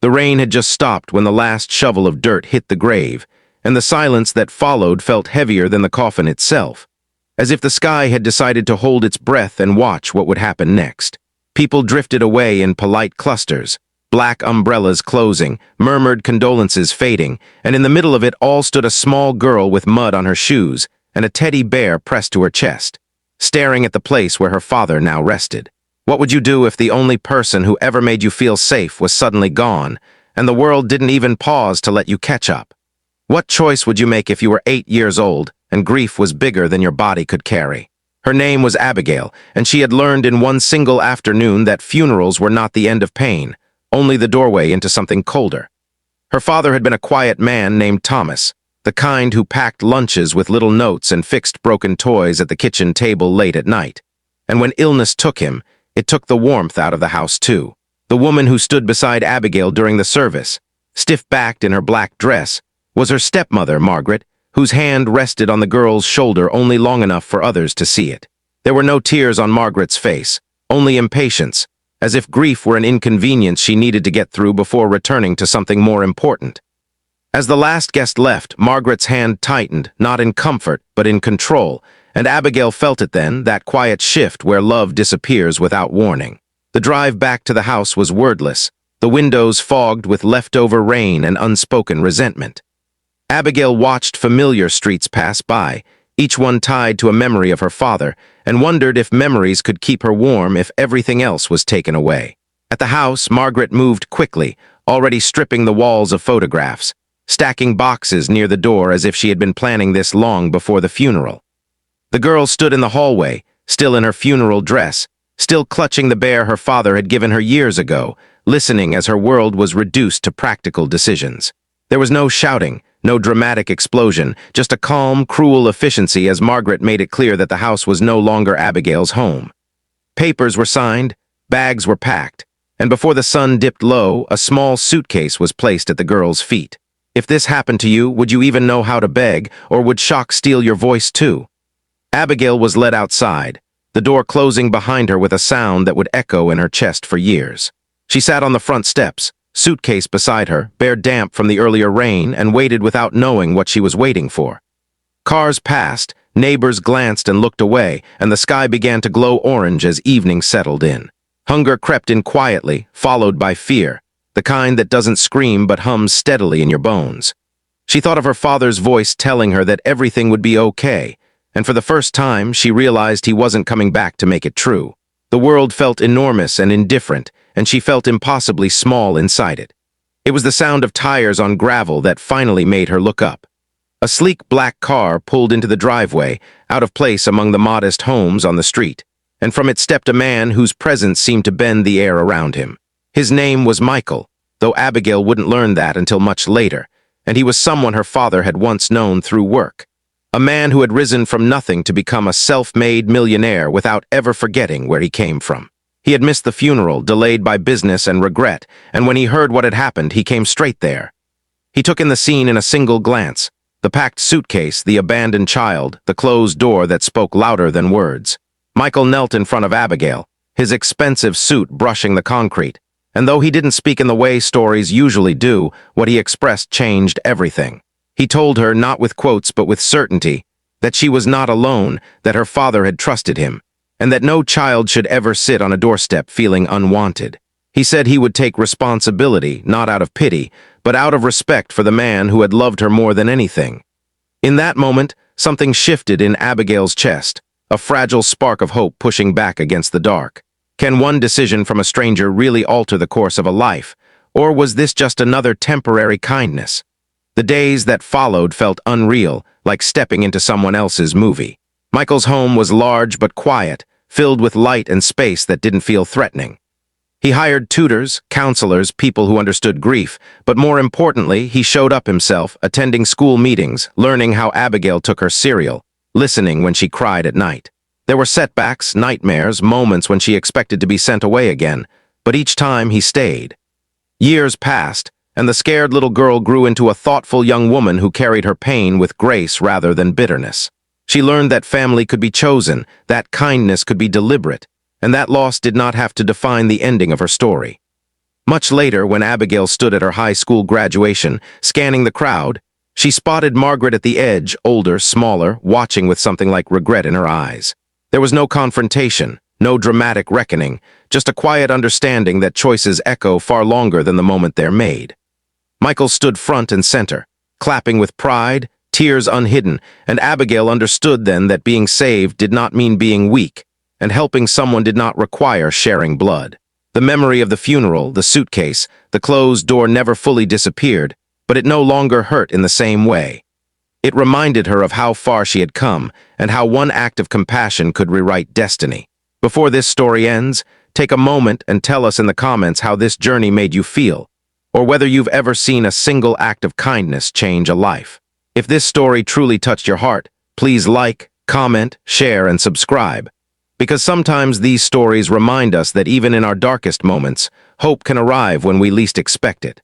The rain had just stopped when the last shovel of dirt hit the grave, and the silence that followed felt heavier than the coffin itself, as if the sky had decided to hold its breath and watch what would happen next. People drifted away in polite clusters, black umbrellas closing, murmured condolences fading, and in the middle of it all stood a small girl with mud on her shoes and a teddy bear pressed to her chest, staring at the place where her father now rested. What would you do if the only person who ever made you feel safe was suddenly gone, and the world didn't even pause to let you catch up? What choice would you make if you were 8 years old and grief was bigger than your body could carry? Her name was Abigail, and she had learned in one single afternoon that funerals were not the end of pain, only the doorway into something colder. Her father had been a quiet man named Thomas, the kind who packed lunches with little notes and fixed broken toys at the kitchen table late at night. And when illness took him, it took the warmth out of the house too. The woman who stood beside Abigail during the service, stiff-backed in her black dress, was her stepmother, Margaret, whose hand rested on the girl's shoulder only long enough for others to see it. There were no tears on Margaret's face, only impatience, as if grief were an inconvenience she needed to get through before returning to something more important. As the last guest left, Margaret's hand tightened, not in comfort, but in control, and Abigail felt it then, that quiet shift where love disappears without warning. The drive back to the house was wordless, the windows fogged with leftover rain and unspoken resentment. Abigail watched familiar streets pass by, each one tied to a memory of her father, and wondered if memories could keep her warm if everything else was taken away. At the house, Margaret moved quickly, already stripping the walls of photographs, stacking boxes near the door as if she had been planning this long before the funeral. The girl stood in the hallway, still in her funeral dress, still clutching the bear her father had given her years ago, listening as her world was reduced to practical decisions. There was no shouting, no dramatic explosion, just a calm, cruel efficiency as Margaret made it clear that the house was no longer Abigail's home. Papers were signed, bags were packed, and before the sun dipped low, a small suitcase was placed at the girl's feet. If this happened to you, would you even know how to beg, or would shock steal your voice too? Abigail was led outside, the door closing behind her with a sound that would echo in her chest for years. She sat on the front steps, suitcase beside her, bare damp from the earlier rain, and waited without knowing what she was waiting for. Cars passed, neighbors glanced and looked away, and the sky began to glow orange as evening settled in. Hunger crept in quietly, followed by fear, the kind that doesn't scream but hums steadily in your bones. She thought of her father's voice telling her that everything would be okay, and for the first time she realized he wasn't coming back to make it true. The world felt enormous and indifferent, and she felt impossibly small inside it. It was the sound of tires on gravel that finally made her look up. A sleek black car pulled into the driveway, out of place among the modest homes on the street, and from it stepped a man whose presence seemed to bend the air around him. His name was Michael, though Abigail wouldn't learn that until much later, and he was someone her father had once known through work. A man who had risen from nothing to become a self-made millionaire without ever forgetting where he came from. He had missed the funeral, delayed by business and regret, and when he heard what had happened, he came straight there. He took in the scene in a single glance, the packed suitcase, the abandoned child, the closed door that spoke louder than words. Michael knelt in front of Abigail, his expensive suit brushing the concrete, and though he didn't speak in the way stories usually do, what he expressed changed everything. He told her, not with quotes but with certainty, that she was not alone, that her father had trusted him, and that no child should ever sit on a doorstep feeling unwanted. He said he would take responsibility, not out of pity, but out of respect for the man who had loved her more than anything. In that moment, something shifted in Abigail's chest, a fragile spark of hope pushing back against the dark. Can one decision from a stranger really alter the course of a life, or was this just another temporary kindness? The days that followed felt unreal, like stepping into someone else's movie. Michael's home was large but quiet, filled with light and space that didn't feel threatening. He hired tutors, counselors, people who understood grief, but more importantly, he showed up himself, attending school meetings, learning how Abigail took her cereal, listening when she cried at night. There were setbacks, nightmares, moments when she expected to be sent away again, but each time he stayed. Years passed, and the scared little girl grew into a thoughtful young woman who carried her pain with grace rather than bitterness. She learned that family could be chosen, that kindness could be deliberate, and that loss did not have to define the ending of her story. Much later, when Abigail stood at her high school graduation, scanning the crowd, she spotted Margaret at the edge, older, smaller, watching with something like regret in her eyes. There was no confrontation, no dramatic reckoning, just a quiet understanding that choices echo far longer than the moment they're made. Michael stood front and center, clapping with pride, tears unhidden, and Abigail understood then that being saved did not mean being weak, and helping someone did not require sharing blood. The memory of the funeral, the suitcase, the closed door never fully disappeared, but it no longer hurt in the same way. It reminded her of how far she had come and how one act of compassion could rewrite destiny. Before this story ends, take a moment and tell us in the comments how this journey made you feel, or whether you've ever seen a single act of kindness change a life. If this story truly touched your heart, please like, comment, share, and subscribe. Because sometimes these stories remind us that even in our darkest moments, hope can arrive when we least expect it.